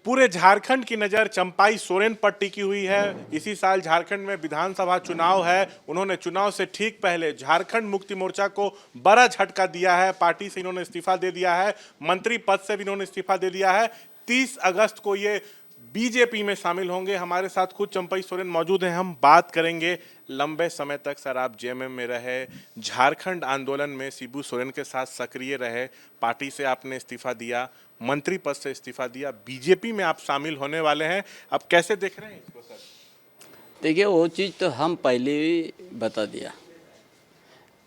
पूरे झारखंड की नज़र चंपाई सोरेन पर टिकी हुई है। इसी साल झारखंड में विधानसभा चुनाव है। उन्होंने चुनाव से ठीक पहले झारखंड मुक्ति मोर्चा को बड़ा झटका दिया है। पार्टी से इन्होंने इस्तीफा दे दिया है, मंत्री पद से भी इन्होंने इस्तीफा दे दिया है। 30 अगस्त को ये बीजेपी में शामिल होंगे। हमारे साथ खुद चंपाई सोरेन मौजूद हैं। हम बात करेंगे लंबे समय तक सर आप जेएमएम में रहे, झारखंड आंदोलन में शिबू सोरेन के साथ सक्रिय रहे, पार्टी से आपने इस्तीफा दिया, मंत्री पद से इस्तीफा दिया, बीजेपी में आप शामिल होने वाले हैं। अब कैसे देख रहे हैं इसको सर? देखिए, वो चीज़ तो हम पहले ही बता दिया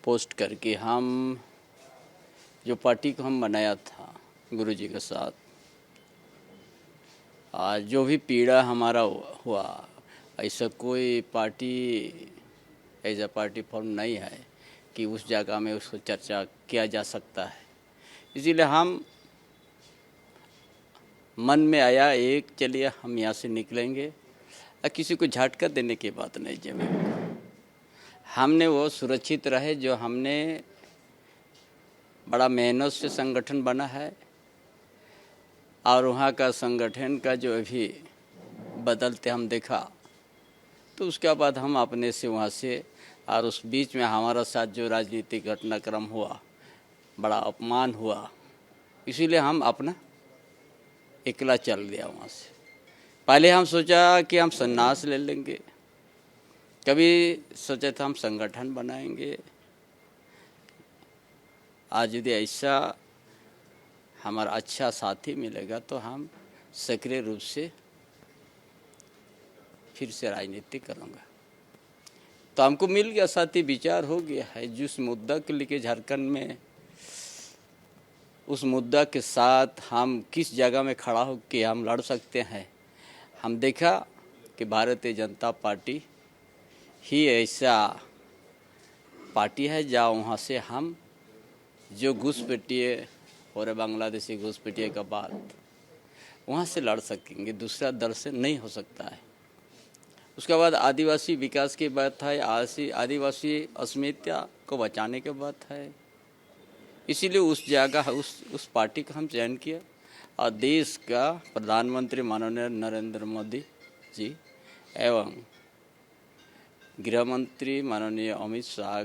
पोस्ट करके। हम जो पार्टी को हम बनाया था गुरुजी के साथ, आज जो भी पीड़ा हमारा हुआ, ऐसा कोई पार्टी ऐसा पार्टी फॉर्म नहीं है कि उस जगह में उसको चर्चा किया जा सकता है। इसीलिए हम मन में आया एक, चलिए हम यहाँ से निकलेंगे। किसी को झटका देने की बात नहीं। जब हमने वो सुरक्षित रहे, जो हमने बड़ा मेहनत से संगठन बना है, और वहाँ का संगठन का जो अभी बदलते हम देखा, तो उसके बाद हम अपने से वहाँ से, और उस बीच में हमारा साथ जो राजनीतिक घटनाक्रम हुआ, बड़ा अपमान हुआ, इसीलिए हम अपना अकेला चल दिया वहाँ से। पहले हम सोचा कि हम संन्यास ले लेंगे, कभी सोचा था हम संगठन बनाएंगे। आज यदि ऐसा हमारा अच्छा साथी मिलेगा तो हम सक्रिय रूप से फिर से राजनीति करूँगा। तो हमको मिल गया साथी, विचार हो गया है जिस मुद्दा के लिए झारखंड में, उस मुद्दा के साथ हम किस जगह में खड़ा हो के हम लड़ सकते हैं। हम देखा कि भारतीय जनता पार्टी ही ऐसा पार्टी है जहाँ वहाँ से हम जो घुसपैठिए और बांग्लादेशी घुसपैठिए का बात, वहाँ से लड़ सकेंगे, दूसरा दल से नहीं हो सकता है। उसके बाद आदिवासी विकास की बात है, आदिवासी अस्मिता को बचाने की बात है। इसीलिए उस जगह उस पार्टी का हम चयन किया, और देश का प्रधानमंत्री माननीय नरेंद्र मोदी जी एवं गृह मंत्री माननीय अमित शाह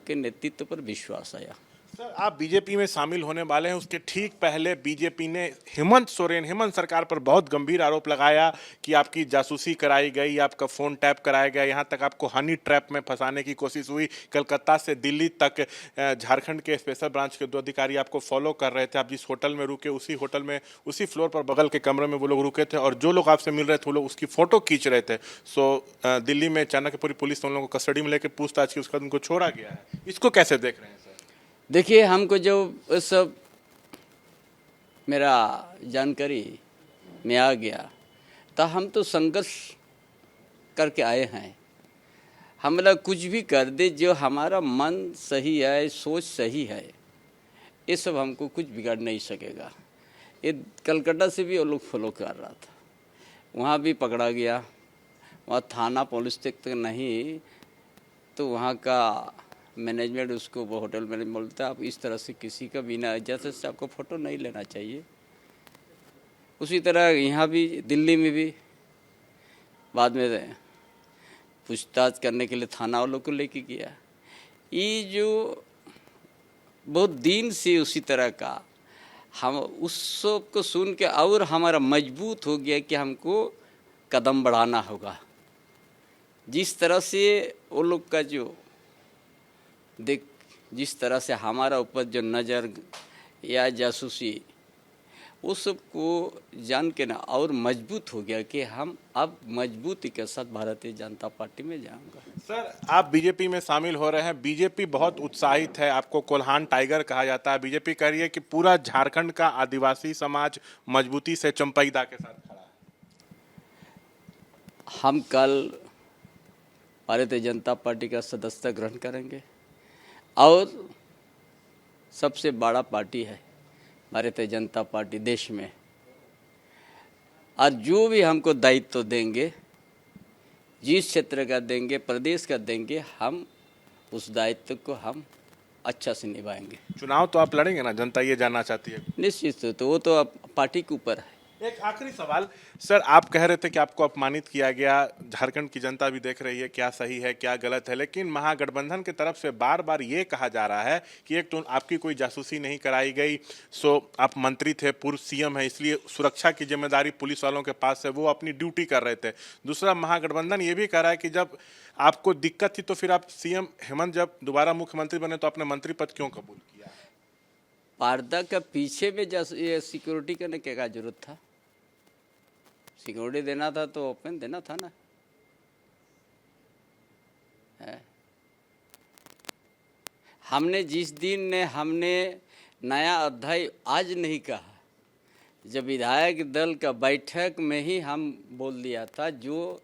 के नेतृत्व पर विश्वास आया। सर, आप बीजेपी में शामिल होने वाले हैं, उसके ठीक पहले बीजेपी ने हेमंत सरकार पर बहुत गंभीर आरोप लगाया कि आपकी जासूसी कराई गई, आपका फ़ोन टैप कराया गया, यहाँ तक आपको हनी ट्रैप में फंसाने की कोशिश हुई। कलकत्ता से दिल्ली तक झारखंड के स्पेशल ब्रांच के 2 अधिकारी आपको फॉलो कर रहे थे। आप जिस होटल में रुके, उसी होटल में, उसी फ्लोर पर बगल के कमरे में वो लोग रुके थे, और जो लोग आपसे मिल रहे थे वो लोग उसकी फ़ोटो खींच रहे थे। दिल्ली में अचानक पूरी पुलिस ने उन लोगों को कस्टडी में लेकर पूछताछ की, उसके बाद उनको छोड़ा गया है। इसको कैसे देख रहे हैं? देखिए, हमको जो सब मेरा जानकारी में आ गया, तो हम तो संघर्ष करके आए हैं। हम लोग कुछ भी कर दे, जो हमारा मन सही है, सोच सही है, ये सब हमको कुछ बिगाड़ नहीं सकेगा। ये कलकत्ता से भी वो लोग फॉलो कर रहा था, वहाँ भी पकड़ा गया। वहाँ थाना पुलिस तक नहीं, तो वहाँ का मैनेजमेंट उसको, वो होटल मैनेजमेंट बोलता है, आप इस तरह से किसी का बिना इजाज़त से आपको फ़ोटो नहीं लेना चाहिए। उसी तरह यहाँ भी दिल्ली में भी बाद में पूछताछ करने के लिए थाना वालों को लेके गया। ये जो बहुत दिन से उसी तरह का, हम उस सब को सुन के और हमारा मजबूत हो गया कि हमको कदम बढ़ाना होगा। जिस तरह से वो लोग का जो जिस तरह से हमारा ऊपर जो नज़र या जासूसी, वो सब को जान के ना और मजबूत हो गया कि हम अब मजबूती के साथ भारतीय जनता पार्टी में जाऊंगा। सर, आप बीजेपी में शामिल हो रहे हैं। बीजेपी बहुत उत्साहित है, आपको कोल्हान टाइगर कहा जाता है। बीजेपी कह रही है कि पूरा झारखंड का आदिवासी समाज मजबूती से चंपईदा के साथ खड़ा है। हम कल भारतीय जनता पार्टी का सदस्यता ग्रहण करेंगे, और सबसे बड़ा पार्टी है भारतीय जनता पार्टी देश में, और जो भी हमको दायित्व देंगे, जिस क्षेत्र का देंगे, प्रदेश का देंगे, हम उस दायित्व को हम अच्छा से निभाएंगे। चुनाव तो आप लड़ेंगे ना, जनता ये जानना चाहती है। निश्चित, तो वो तो अब पार्टी के ऊपर है। एक आखिरी सवाल सर, आप कह रहे थे कि आपको अपमानित किया गया, झारखंड की जनता भी देख रही है क्या सही है क्या गलत है, लेकिन महागठबंधन की तरफ से बार बार ये कहा जा रहा है कि एक तो आपकी कोई जासूसी नहीं कराई गई, सो आप मंत्री थे, पूर्व सीएम है, इसलिए सुरक्षा की जिम्मेदारी पुलिस वालों के पास है, वो अपनी ड्यूटी कर रहे थे। दूसरा, महागठबंधन ये भी कह रहा है कि जब आपको दिक्कत थी तो फिर आप सीएम हेमंत जब दोबारा मुख्यमंत्री बने तो अपने मंत्री पद क्यों कबूल किया? पर्दा का पीछे में ये सिक्योरिटी करने की क्या जरूरत था? सिक्योरिटी देना था तो ओपन देना था ना। है। हमने जिस दिन ने हमने नया अध्याय आज नहीं कहा, जब विधायक दल का बैठक में ही हम बोल दिया था, जो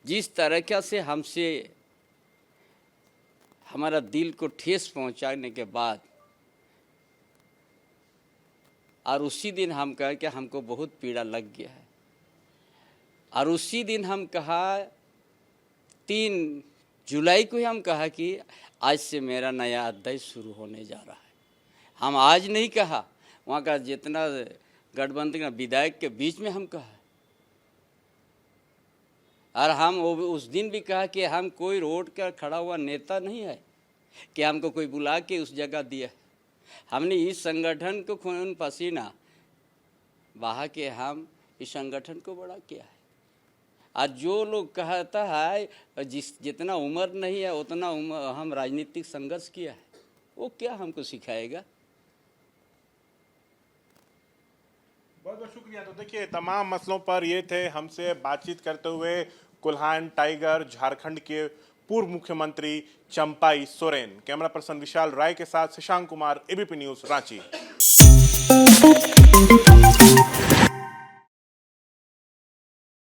जिस तरह से हमसे हमारा दिल को ठेस पहुंचाने के बाद, और उसी दिन हम कहा कि हमको बहुत पीड़ा लग गया है, और उसी दिन हम कहा 3 जुलाई को ही हम कहा कि आज से मेरा नया अध्याय शुरू होने जा रहा है। हम आज नहीं कहा, वहाँ का जितना गठबंधन विधायक के बीच में हम कहा, और हम उस दिन भी कहा कि हम कोई रोड का खड़ा हुआ नेता नहीं है कि हमको कोई बुला के उस जगह दिया। हमने इस संगठन को खून पसीना बहा के हम इस संगठन को बड़ा किया है। आज जो लोग कहता है जितना उम्र नहीं है उतना हम राजनीतिक संघर्ष किया है, वो क्या हमको सिखाएगा? बहुत बहुत शुक्रिया। तो देखिए, तमाम मसलों पर ये थे हमसे बातचीत करते हुए कुल्हान टाइगर झारखंड के पूर्व मुख्यमंत्री चंपाई सोरेन। कैमरा पर्सन विशाल राय के साथ शशांक कुमार, एबीपी न्यूज, रांची।